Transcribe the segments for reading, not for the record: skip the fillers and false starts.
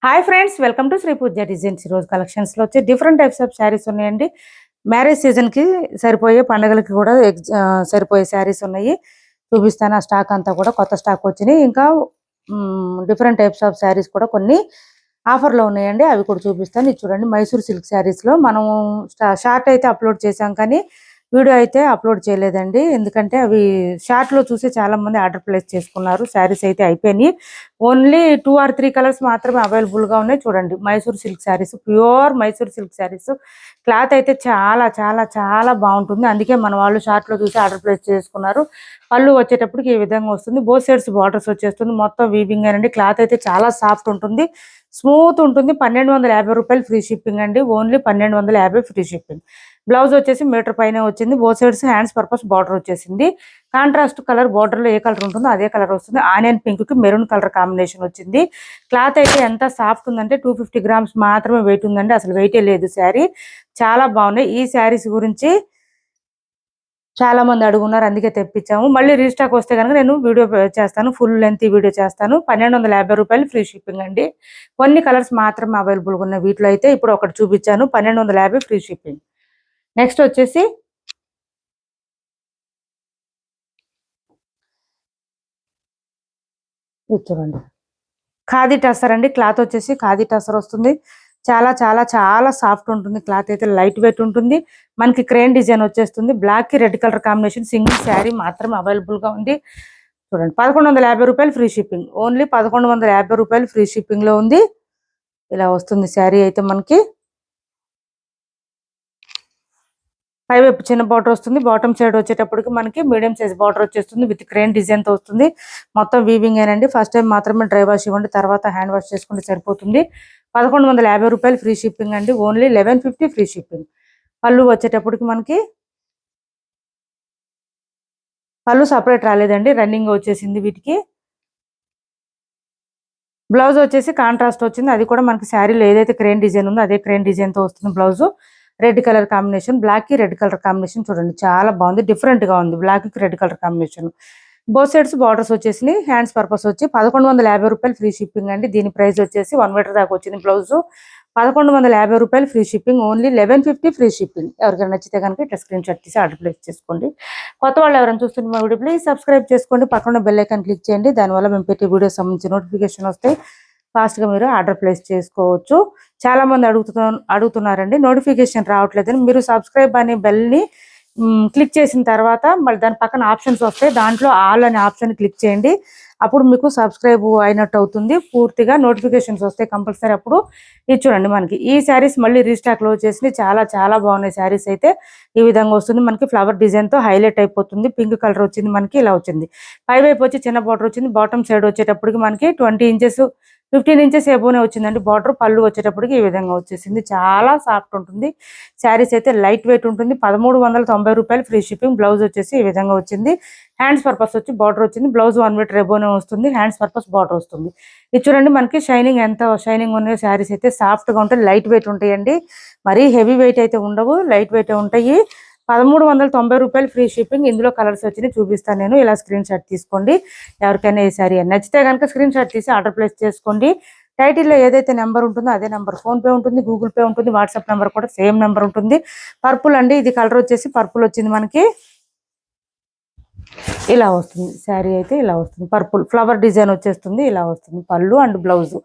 Hi friends, welcome to Shri Pooja designs. ఈరోజు కలెక్షన్స్లో వచ్చి డిఫరెంట్ టైప్స్ ఆఫ్ శారీస్ ఉన్నాయండి. మ్యారేజ్ సీజన్కి సరిపోయే, పండుగలకి కూడా సరిపోయే శారీస్ ఉన్నాయి. చూపిస్తాను. ఆ స్టాక్ అంతా కూడా కొత్త స్టాక్ వచ్చినాయి. ఇంకా డిఫరెంట్ టైప్స్ ఆఫ్ శారీస్ కూడా కొన్ని ఆఫర్లో ఉన్నాయండి. అవి కూడా చూపిస్తాను. ఇది చూడండి, మైసూర్ సిల్క్ శారీస్లో మనం షార్ట్ అయితే అప్లోడ్ చేసాం, కానీ వీడియో అయితే అప్లోడ్ చేయలేదండి. ఎందుకంటే అవి షార్ట్లో చూసి చాలా మంది ఆర్డర్ ప్లేస్ చేసుకున్నారు. శారీస్ అయితే అయిపోయినాయి. ఓన్లీ 2 or 3 కలర్స్ మాత్రమే అవైలబుల్గా ఉన్నాయి. చూడండి, Mysore silk saris, pure Mysore silk saris. Cloth అయితే చాలా చాలా చాలా బాగుంటుంది. అందుకే మన వాళ్ళు షార్ట్లో చూసి ఆర్డర్ ప్లేస్ చేసుకున్నారు. పళ్ళు వచ్చేటప్పటికి ఈ విధంగా వస్తుంది. బోత్ సైడ్స్ బార్డర్స్ వచ్చేస్తుంది. మొత్తం వీవింగ్ అండి. క్లాత్ అయితే చాలా సాఫ్ట్ ఉంటుంది, స్మూత్ ఉంటుంది. 1250 రూపాయలు ఫ్రీ షిప్పింగ్ అండి. Only 1250 free shipping. బ్లౌజ్ వచ్చేసి మీటర్ పైన వచ్చింది. Both sides hands purpose border వచ్చేసింది. కాంట్రాస్ట్ కలర్, బార్డర్లో ఏ కలర్ ఉంటుందో అదే కలర్ వస్తుంది. ఆనియన్ పింక్ కి మెరూన్ కలర్ కాంబినేషన్ వచ్చింది. క్లాత్ అయితే ఎంత సాఫ్ట్ ఉందంటే 250 గ్రామ్స్ మాత్రమే వెయిట్ ఉందండి. అసలు వెయిటే లేదు శారీ. చాలా బాగున్నాయి. ఈ శారీస్ గురించి చాలా మంది అడుగున్నారు, అందుకే తెప్పించాము. మళ్ళీ రీస్టాక్ వస్తే కనుక నేను వీడియో చేస్తాను, ఫుల్ లెంత్ వీడియో చేస్తాను. 1250 రూపాయలు ఫ్రీ షిప్పింగ్ అండి. కొన్ని కలర్స్ మాత్రమే అవైలబుల్గా ఉన్నాయి. వీటిలో అయితే ఇప్పుడు ఒకటి చూపించాను, 1250 ఫ్రీ షిప్పింగ్. నెక్స్ట్ వచ్చేసి చూడండి, ఖాదీ టసర్ అండి. క్లాత్ వచ్చేసి ఖాదీ టసర్ వస్తుంది. చాలా చాలా చాలా సాఫ్ట్ ఉంటుంది. క్లాత్ అయితే లైట్ వెయిట్ ఉంటుంది. మనకి క్రేన్ డిజైన్ వచ్చేస్తుంది. బ్లాక్ కి red colour combination single sari మాత్రం అవైలబుల్ గా ఉంది. చూడండి, 1150 రూపాయలు ఫ్రీ షిప్పింగ్. ఓన్లీ 1150 రూపాయలు ఫ్రీ షిప్పింగ్ లో ఉంది. ఇలా వస్తుంది శారీ అయితే మనకి. పైవైపు చిన్న బార్డర్ వస్తుంది. బాటమ్ సైడ్ వచ్చేటప్పటికి మనకి మీడియం సైజ్ బార్డర్ వచ్చేస్తుంది. విత్ క్రేన్ డిజైన్ తో వస్తుంది. మొత్తం వీవింగ్ ఏనండి. ఫస్ట్ టైం మాత్రమే డ్రై వాష్ ఇవ్వండి, తర్వాత హ్యాండ్ వాష్ చేసుకుంటే సరిపోతుంది. 1150 రూపాయలు ఫ్రీ షిప్పింగ్ అండి. Only 1150 free shipping. పళ్ళు వచ్చేటప్పటికి మనకి పళ్ళు సపరేట్ రాలేదండి, రన్నింగ్ వచ్చేసింది వీటికి. బ్లౌజ్ వచ్చేసి కాంట్రాస్ట్ వచ్చింది. అది కూడా మనకి శారీలో ఏదైతే క్రేన్ డిజైన్ ఉందో అదే క్రేన్ డిజైన్ తో వస్తుంది. Blouse red colour combination, black కి రెడ్ కలర్ కాంబినేషన్. చూడండి, చాలా బాగుంది, డిఫరెంట్ గా ఉంది. బ్లాక్ కి red colour combination. Both sides borders వచ్చేసి హ్యాండ్స్ పర్పస్ వచ్చి 1150 రూపాయలు ఫ్రీ షిప్పింగ్ అండి. దీని ప్రైస్ వచ్చేసి 1 మీటర్ దాకా వచ్చింది. బ్లౌజ్ 1150 రూపాయలు free shipping. Only 1150 free shipping. ఎవరికైనా నచ్చితే కనుక ఇట్లా స్క్రీన్ షాట్ తీసి ఆర్డర్ ప్లేస్ చేసుకోండి. కొత్త వాళ్ళు ఎవరైనా చూస్తుంటే మా వీడియో ప్లీజ్ సబ్స్క్రైబ్ చేసుకోండి. పక్కన బెల్ ఐకాన్ క్లిక్ చేయండి. దానివల్ల మేము పెట్టే వీడియో సంబంధించి నోటిఫికేషన్ వస్తాయి. ఫాస్ట్ గా మీరు ఆర్డర్ ప్లేస్ చేసుకోవచ్చు. చాలా మంది అడుగుతున్నారండి, నోటిఫికేషన్ రావట్లేదని. మీరు సబ్స్క్రైబ్ అనే బెల్ ని క్లిక్ చేసిన తర్వాత మళ్ళీ దాని పక్కన ఆప్షన్స్ వస్తాయి. దాంట్లో ఆల్ అనే ఆప్షన్ క్లిక్ చేయండి. అప్పుడు మీకు సబ్స్క్రైబ్ అయినట్టు అవుతుంది. పూర్తిగా నోటిఫికేషన్స్ వస్తాయి కంపల్సరీ. అప్పుడు ఇది చూడండి, మనకి ఈ శారీస్ మళ్ళీ రీస్టాక్ లో వచ్చేసి చాలా చాలా బాగున్నాయి. శారీస్ అయితే ఈ విధంగా వస్తుంది. మనకి ఫ్లవర్ డిజైన్ తో హైలైట్ అయిపోతుంది. పింక్ కలర్ వచ్చింది మనకి. ఇలా వచ్చింది. పైవైపు వచ్చి చిన్న బార్డర్ వచ్చింది. బాటమ్ సైడ్ వచ్చేటప్పటికి మనకి 20 ఇంచెస్ 15 ఇంచెస్ ఎబోనే వచ్చిందండి బార్డర్. పళ్ళు వచ్చేటప్పటికి ఈ విధంగా వచ్చేసింది. చాలా సాఫ్ట్ ఉంటుంది. శారీస్ అయితే లైట్ వెయిట్ ఉంటుంది. 1390 రూపాయలు ఫ్రీ షిప్పింగ్. బ్లౌజ్ వచ్చేసి ఈ విధంగా వచ్చింది. హ్యాండ్స్ పర్పస్ వచ్చి బార్డర్ వచ్చింది. బ్లౌజ్ 1 మీటర్ ఎబోనే వస్తుంది. హ్యాండ్స్ పర్పస్ బార్డర్ వస్తుంది. ఇది చూడండి, మనకి షైనింగ్ ఎంత షైనింగ్ ఉన్నాయో. శారీస్ అయితే సాఫ్ట్ గా ఉంటాయి, లైట్ వెయిట్ ఉంటాయండి. మరీ హెవీ వెయిట్ అయితే ఉండవు, లైట్ వెయిట్ ఉంటాయి. 1390 రూపాయలు ఫ్రీ షిప్పింగ్. ఇందులో కలర్స్ వచ్చినాయి, చూపిస్తాను నేను. ఇలా స్క్రీన్ షాట్ తీసుకోండి. ఎవరికైనా ఈ శారీ నచ్చితే కనుక స్క్రీన్ షాట్ తీసి ఆర్డర్ ప్లేస్ చేసుకోండి. టైటిల్లో ఏదైతే నెంబర్ ఉంటుందో అదే నెంబర్. ఫోన్ పే ఉంటుంది, గూగుల్ పే ఉంటుంది, వాట్సాప్ నెంబర్ కూడా సేమ్ నెంబర్ ఉంటుంది. పర్పుల్ అండి, ఇది కలర్ వచ్చేసి పర్పుల్ వచ్చింది మనకి. ఇలా వస్తుంది శారీ అయితే. ఇలా వస్తుంది, పర్పుల్ ఫ్లవర్ డిజైన్ వచ్చేస్తుంది. ఇలా వస్తుంది పళ్ళు అండ్ బ్లౌజ్.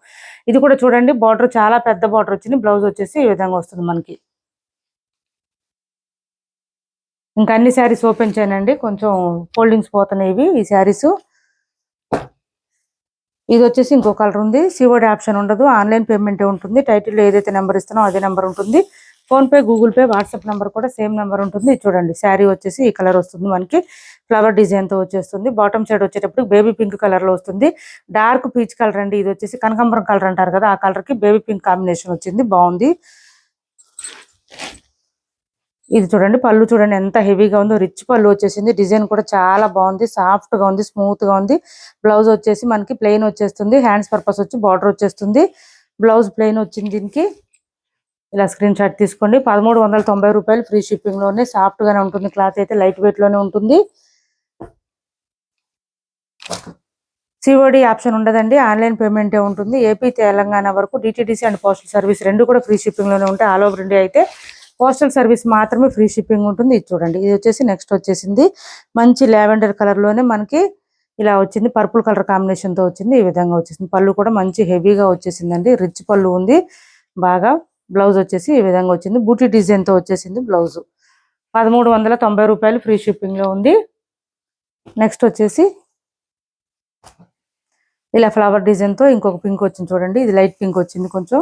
ఇది కూడా చూడండి, బార్డర్ చాలా పెద్ద బార్డర్ వచ్చింది. బ్లౌజ్ వచ్చేసి ఈ విధంగా వస్తుంది మనకి. ఇంకా అన్ని శారీస్ ఓపెన్ చేయనండి, కొంచెం ఫోల్డింగ్స్ పోతున్నాయి ఈ శారీస్. ఇది వచ్చేసి ఇంకో కలర్ ఉంది. సిఓడి ఆప్షన్ ఉండదు, ఆన్లైన్ పేమెంటే ఉంటుంది. టైటిల్లో ఏదైతే నెంబర్ ఇస్తానో అదే నెంబర్ ఉంటుంది. Phone pay, Google pay, WhatsApp number కూడా సేమ్ నెంబర్ ఉంటుంది. చూడండి, శారీ వచ్చేసి ఈ కలర్ వస్తుంది మనకి. ఫ్లవర్ డిజైన్ తో వచ్చేస్తుంది. బాటమ్ సైడ్ వచ్చేటప్పుడు బేబీ పింక్ కలర్ లో వస్తుంది. డార్క్ పీచ్ కలర్ అండి. ఇది వచ్చేసి కనకాంబరం కలర్ అంటారు కదా, ఆ కలర్ కి బేబీ పింక్ కాంబినేషన్ వచ్చింది. బాగుంది. ఇది చూడండి, పళ్ళు చూడండి ఎంత హెవీగా ఉందో. రిచ్ పళ్ళు వచ్చేసింది. డిజైన్ కూడా చాలా బాగుంది, సాఫ్ట్ గా ఉంది, స్మూత్ గా ఉంది. బ్లౌజ్ వచ్చేసి మనకి ప్లెయిన్ వచ్చేస్తుంది. హ్యాండ్స్ పర్పస్ వచ్చి బార్డర్ వచ్చేస్తుంది. బ్లౌజ్ ప్లెయిన్ వచ్చింది దీనికి. ఇలా స్క్రీన్ షాట్ తీసుకోండి. 1390 రూపాయలు ఫ్రీ షిప్పింగ్ లోనే. సాఫ్ట్ గానే ఉంటుంది. క్లాత్ అయితే లైట్ వెయిట్ లోనే ఉంటుంది. సిఓడి ఆప్షన్ ఉండదండి, ఆన్లైన్ పేమెంటే ఉంటుంది. ఏపీ తెలంగాణ వరకు డిటిడిసి అండ్ పోస్టల్ సర్వీస్ రెండు కూడా ఫ్రీ షిప్పింగ్లోనే ఉంటాయి. ఆల్ ఓవర్ ఇండియా అయితే పోస్టల్ సర్వీస్ మాత్రమే ఫ్రీ షిప్పింగ్ ఉంటుంది. ఇది చూడండి, ఇది వచ్చేసి నెక్స్ట్ వచ్చేసింది మంచి లావెండర్ కలర్లోనే మనకి ఇలా వచ్చింది, పర్పుల్ కలర్ కాంబినేషన్తో వచ్చింది. ఈ విధంగా వచ్చేసింది. పళ్ళు కూడా మంచి హెవీగా వచ్చేసిందండి, రిచ్ పళ్ళు ఉంది బాగా. బ్లౌజ్ వచ్చేసి ఈ విధంగా వచ్చింది, బూటీ డిజైన్తో వచ్చేసింది బ్లౌజ్. 1390 రూపాయలు ఫ్రీ షిప్పింగ్లో ఉంది. నెక్స్ట్ వచ్చేసి ఇలా ఫ్లవర్ డిజైన్తో ఇంకొక పింక్ వచ్చింది చూడండి, ఇది లైట్ పింక్ వచ్చింది కొంచెం.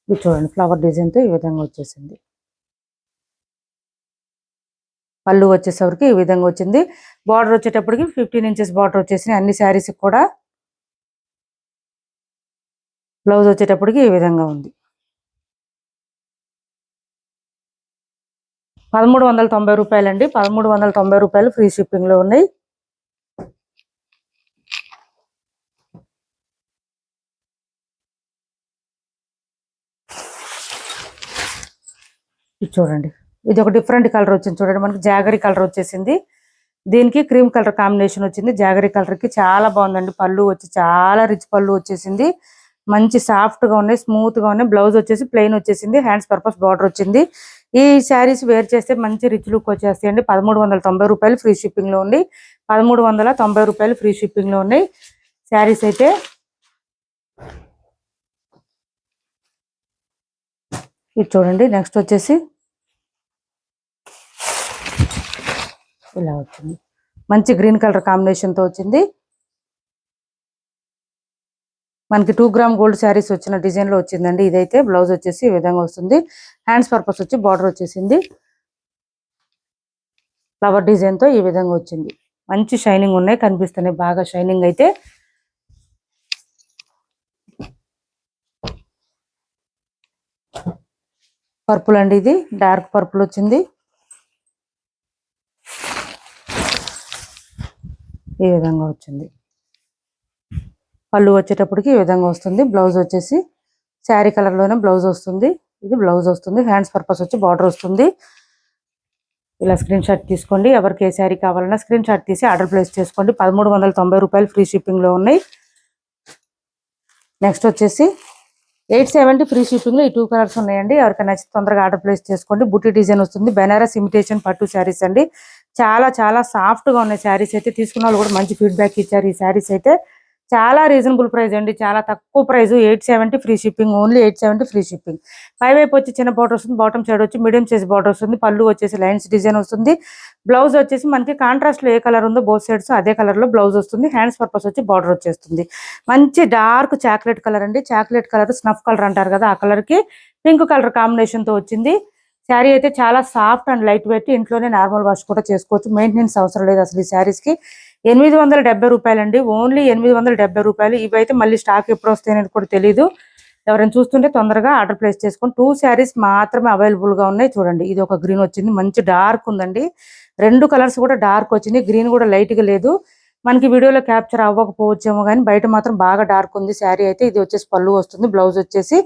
ఇది చూడండి, ఫ్లవర్ డిజైన్తో ఈ విధంగా వచ్చేసింది. పళ్ళు వచ్చేసరికి ఈ విధంగా వచ్చింది. బార్డర్ వచ్చేటప్పటికి 15 ఇంచెస్ బార్డర్ వచ్చేసింది అన్ని శారీస్ కూడా. బ్లౌజ్ వచ్చేటప్పటికి ఈ విధంగా ఉంది. 1390 రూపాయలు అండి, 1390 రూపాయలు ఫ్రీ షిప్పింగ్లో ఉన్నాయి. ఇది చూడండి, ఇది ఒక డిఫరెంట్ కలర్ వచ్చింది చూడండి, మనకి జాగరీ కలర్ వచ్చేసింది. దీనికి క్రీమ్ కలర్ కాంబినేషన్ వచ్చింది. జాగరీ కలర్కి చాలా బాగుందండి. పళ్ళు వచ్చి చాలా రిచ్ పళ్ళు వచ్చేసింది, మంచి సాఫ్ట్గా ఉన్నాయి, స్మూత్గా ఉన్నాయి. బ్లౌజ్ వచ్చేసి ప్లెయిన్ వచ్చేసింది, హ్యాండ్స్ పర్పస్ బార్డర్ వచ్చింది. ఈ శారీస్ వేర్ చేస్తే మంచి రిచ్ లుక్ వచ్చేస్తాయి అండి. 1390 రూపాయలు ఫ్రీ షిప్పింగ్లో ఉంది. 1390 రూపాయలు ఫ్రీ షిప్పింగ్లో ఉన్నాయి శారీస్ అయితే. ఇది చూడండి, నెక్స్ట్ వచ్చేసి ఇలా వచ్చింది, మంచి గ్రీన్ కలర్ కాంబినేషన్తో వచ్చింది. మనకి 2 గ్రామ్ గోల్డ్ శారీస్ వచ్చిన డిజైన్లో వచ్చిందండి ఇదైతే. బ్లౌజ్ వచ్చేసి ఈ విధంగా వస్తుంది, హ్యాండ్స్ పర్పస్ వచ్చి బార్డర్ వచ్చేసింది, ఫ్లవర్ డిజైన్తో ఈ విధంగా వచ్చింది. మంచి షైనింగ్ ఉన్నాయి, కనిపిస్తున్నాయి బాగా షైనింగ్ అయితే. పర్పుల్ అండి, ఇది డార్క్ పర్పుల్ వచ్చింది. ఈ విధంగా వచ్చింది. పళ్ళు వచ్చేటప్పటికి ఈ విధంగా వస్తుంది. బ్లౌజ్ వచ్చేసి శారీ కలర్లోనే బ్లౌజ్ వస్తుంది, ఇది బ్లౌజ్ వస్తుంది. హ్యాండ్స్ పర్పస్ వచ్చి బార్డర్ వస్తుంది. ఇలా స్క్రీన్ షాట్ తీసుకోండి, ఎవరికి ఏ శారీ కావాలన్నా స్క్రీన్ షాట్ తీసి ఆర్డర్ ప్లేస్ చేసుకోండి. 1390 రూపాయలు ఫ్రీ షిప్పింగ్లో ఉన్నాయి. నెక్స్ట్ వచ్చేసి 870 ఫ్రీ షిప్పింగ్లో ఈ 2 కలర్స్ ఉన్నాయండి. ఎవరికైనా నచ్చితే తొందరగా ఆర్డర్ ప్లేస్ చేసుకోండి. బుట్టి డిజైన్ వస్తుంది, బెనారస్ ఇమిటేషన్ పట్టు శారీస్ అండి. చాలా చాలా సాఫ్ట్గా ఉన్నాయి శారీస్ అయితే. తీసుకున్న వాళ్ళు కూడా మంచి ఫీడ్బ్యాక్ ఇచ్చారు. ఈ శారీస్ అయితే చాలా రీజనబుల్ ప్రైస్ అండి, చాలా తక్కువ price. 870 free shipping, only 870 free shipping. పైవైపు వచ్చి చిన్న బార్డర్ వస్తుంది, బాటమ్ సైడ్ వచ్చి మీడియం సైజ్ బార్డర్ వస్తుంది. పళ్ళు వచ్చేసి లైన్స్ డిజైన్ వస్తుంది. బ్లౌజ్ వచ్చేసి మనకి కాంట్రాస్ట్లో ఏ కలర్ ఉందో బోత్ సైడ్స్ అదే కలర్లో బ్లౌజ్ వస్తుంది. హ్యాండ్స్ పర్పస్ వచ్చి బార్డర్ వచ్చేస్తుంది. మంచి డార్క్ చాక్లెట్ కలర్ అండి, చాక్లెట్ కలర్ స్నఫ్ కలర్ అంటారు కదా, ఆ కలర్కి పింక్ కలర్ కాంబినేషన్తో వచ్చింది. శారీ అయితే చాలా సాఫ్ట్ అండ్ లైట్ వెయిట్, ఇంట్లోనే నార్మల్ వాష్ కూడా చేసుకోవచ్చు, మెయింటెనెన్స్ అవసరం లేదు అసలు. ఈ శారీస్కి 870 రూపాయలు అండి, ఓన్లీ 870 రూపాయలు. ఇవైతే మళ్ళీ స్టాక్ ఎప్పుడు వస్తాయి అనేది కూడా తెలియదు. ఎవరైనా చూస్తుంటే తొందరగా ఆర్డర్ ప్లేస్ చేసుకొని. 2 శారీస్ మాత్రమే అవైలబుల్గా ఉన్నాయి. చూడండి, ఇది ఒక గ్రీన్ వచ్చింది, మంచి డార్క్ ఉందండి. 2 కలర్స్ కూడా డార్క్ వచ్చింది, గ్రీన్ కూడా లైట్గా లేదు. మనకి వీడియోలో క్యాప్చర్ అవ్వకపోవచ్చేమో కానీ బయట మాత్రం బాగా డార్క్ ఉంది శారీ అయితే. ఇది వచ్చేసి పళ్ళు వస్తుంది, బ్లౌజ్ వచ్చేసి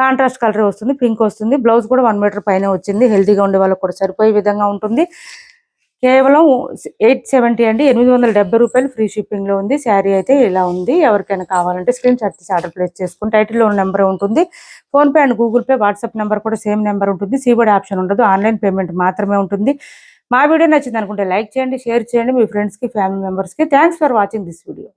కాంట్రాస్ట్ కలర్ వస్తుంది, పింక్ వస్తుంది. బ్లౌజ్ కూడా 1 మీటర్ పైన వచ్చింది. హెల్తీగా ఉండే వాళ్ళకి కూడా సరిపోయే విధంగా ఉంటుంది. కేవలం 870 అండి, 870 రూపాయలు ఫ్రీ షిప్పింగ్లో ఉంది. శారీ అయితే ఇలా ఉంది. ఎవరికైనా కావాలంటే స్క్రీన్ షాట్ తీసి ఆర్డర్ ప్లేస్ చేసుకుని. టైటిల్లో ఉన్న నెంబర్ ఉంటుంది, PhonePe and Google pay, WhatsApp number కూడా సేమ్ నెంబర్ ఉంటుంది. సీబోర్డ్ ఆప్షన్ ఉండదు, ఆన్లైన్ పేమెంట్ మాత్రమే ఉంటుంది. మా వీడియో నచ్చింది అనుకుంటే లైక్ చేయండి, షేర్ చేయండి మీ ఫ్రెండ్స్కి, ఫ్యామిలీ మెంబర్స్కి. Thanks for watching this video.